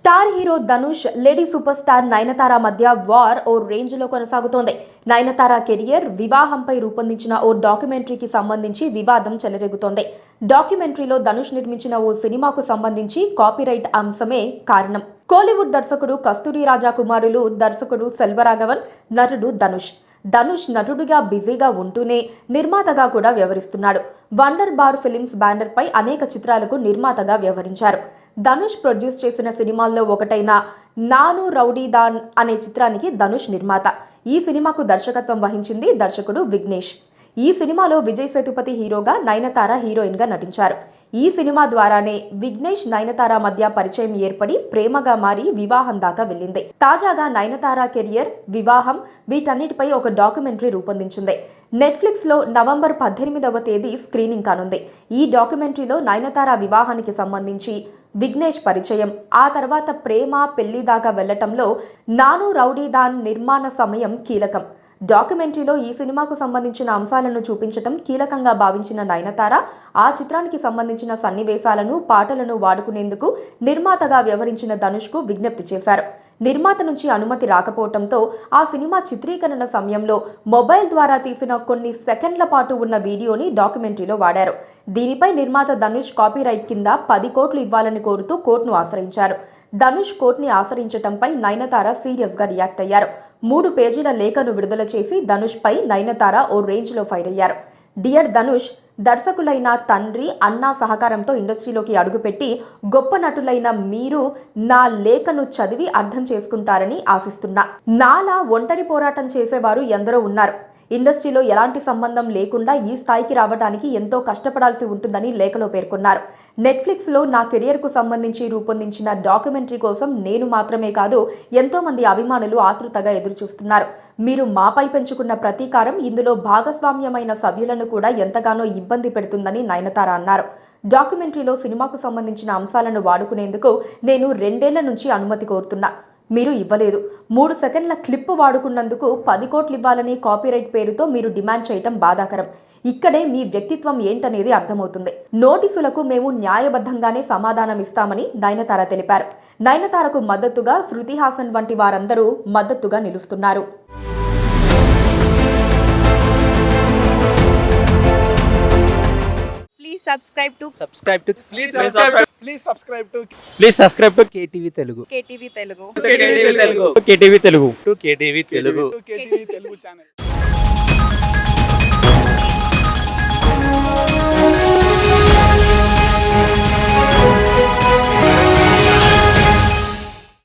Star hero Dhanush, lady super star Nayanthara మధ్య war ఓ range లో కొనసాగుతోంది. నయనతార కెరియర్, వివాహంపై రూపొందించిన ఓ డాక్యుమెంటరీకి సంబంధించి వివాదం చెలరేగుతోంది. డాక్యుమెంటరీలో ధనుష్ నిర్మించిన ఓ సినిమాకు సంబంధించి కాపీరైట్ అంశమే కారణం. కోలీవుడ్ దర్శకుడు కస్తూరి రాజా కుమారులు దర్శకుడు సెల్వరాఘవన్, నటుడు ధనుష్. ధనుష్ నటుడిగా బిజీగా ఉంటూనే నిర్మాతగా కూడా వ్యవహరిస్తున్నాడు. వండర్ బార్ ఫిలిమ్స్ బ్యానర్ పై అనేక చిత్రాలకు నిర్మాతగా వ్యవహరించారు. ధనుష్ ప్రొడ్యూస్ చేసిన సినిమాల్లో ఒకటైన నాను రౌడీదాన్ అనే చిత్రానికి ధనుష్ నిర్మాత. ఈ సినిమాకు దర్శకత్వం వహించింది దర్శకుడు విఘ్నేష్. ఈ సినిమాలో విజయ్ సేతుపతి హీరోగా, నయనతార హీరోయిన్ గా నటించారు. ఈ సినిమా ద్వారానే విఘ్నేష్ నయనతార మధ్య పరిచయం ఏర్పడి ప్రేమగా మారి వివాహం దాకా వెళ్ళింది. తాజాగా నయనతార కెరియర్, వివాహం వీటన్నిటిపై ఒక డాక్యుమెంటరీ రూపొందించింది. నెట్ఫ్లిక్స్ లో నవంబర్ 18వ తేదీ స్క్రీనింగ్ కానుంది. ఈ డాక్యుమెంటరీలో నయనతార వివాహానికి సంబంధించి విఘ్నేష్ పరిచయం, ఆ తర్వాత ప్రేమ పెళ్లి దాకా వెళ్లటంలో నాను రౌడీదాన్ నిర్మాణ సమయం కీలకం. డాక్యుమెంటరీలో ఈ సినిమాకు సంబంధించిన అంశాలను చూపించటం కీలకంగా భావించిన నయనతార ఆ చిత్రానికి సంబంధించిన సన్నివేశాలను, పాటలను వాడుకునేందుకు నిర్మాతగా వ్యవహరించిన ధనుష్కు విజ్ఞప్తి చేశారు. నిర్మాత నుంచి అనుమతి రాకపోవడంతో ఆ సినిమా చిత్రీకరణ సమయంలో మొబైల్ ద్వారా తీసిన కొన్ని సెకండ్ల పాటు ఉన్న వీడియోని డాక్యుమెంటరీలో వాడారు. దీనిపై నిర్మాత ధనుష్ కాపీరైట్ కింద 10 కోట్లు ఇవ్వాలని కోరుతూ కోర్టును ఆశ్రయించారు. ధనుష్ కోర్టుని ఆశ్రయించటంపై నయనతార సీరియస్ గా రియాక్ట్ అయ్యారు. 3 పేజీల లేఖను విడుదల చేసి ధనుష్ పై నయనతార ఓ రేంజ్ లో ఫైర్ అయ్యారు. డియర్ ధనుష్, దర్శకులైన తండ్రి, అన్న సహకారంతో ఇండస్ట్రీలోకి అడుగుపెట్టి గొప్ప నటులైన మీరు నా లేఖను చదివి అర్థం చేసుకుంటారని ఆశిస్తున్నా. నాలా ఒంటరి పోరాటం చేసేవారు ఎందరో ఉన్నారు. ఇండస్ట్రీలో ఎలాంటి సంబంధం లేకుండా ఈ స్థాయికి రావడానికి ఎంతో కష్టపడాల్సి ఉంటుందని లేఖలో పేర్కొన్నారు. నెట్ఫ్లిక్స్ లో నా కెరియర్ కు సంబంధించి రూపొందించిన డాక్యుమెంటరీ కోసం నేను మాత్రమే కాదు, ఎంతో మంది అభిమానులు ఆతృతగా ఎదురుచూస్తున్నారు. మీరు మాపై పెంచుకున్న ప్రతీకారం ఇందులో భాగస్వామ్యమైన సభ్యులను కూడా ఎంతగానో ఇబ్బంది పెడుతుందని నయనతార అన్నారు. డాక్యుమెంటరీలో సినిమాకు సంబంధించిన అంశాలను వాడుకునేందుకు నేను 2 ఏళ్ల నుంచి అనుమతి కోరుతున్నా. మీరు ఇవ్వలేదు. 3 సెకండ్ల క్లిప్ వాడుకున్నందుకు 10 కోట్లు ఇవ్వాలని కాపీరైట్ పేరుతో మీరు డిమాండ్ చేయటం బాధాకరం. ఇక్కడే మీ వ్యక్తిత్వం ఏంటనేది అర్థమవుతుంది. నోటీసులకు మేము న్యాయబద్ధంగానే సమాధానం ఇస్తామని నయనతార తెలిపారు. నయనతారకు మద్దతుగా శృతి హాసన్ వంటి వారందరూ మద్దతుగా నిలుస్తున్నారు. Please subscribe to KTV Telugu. KTV Telugu. KTV Telugu channel.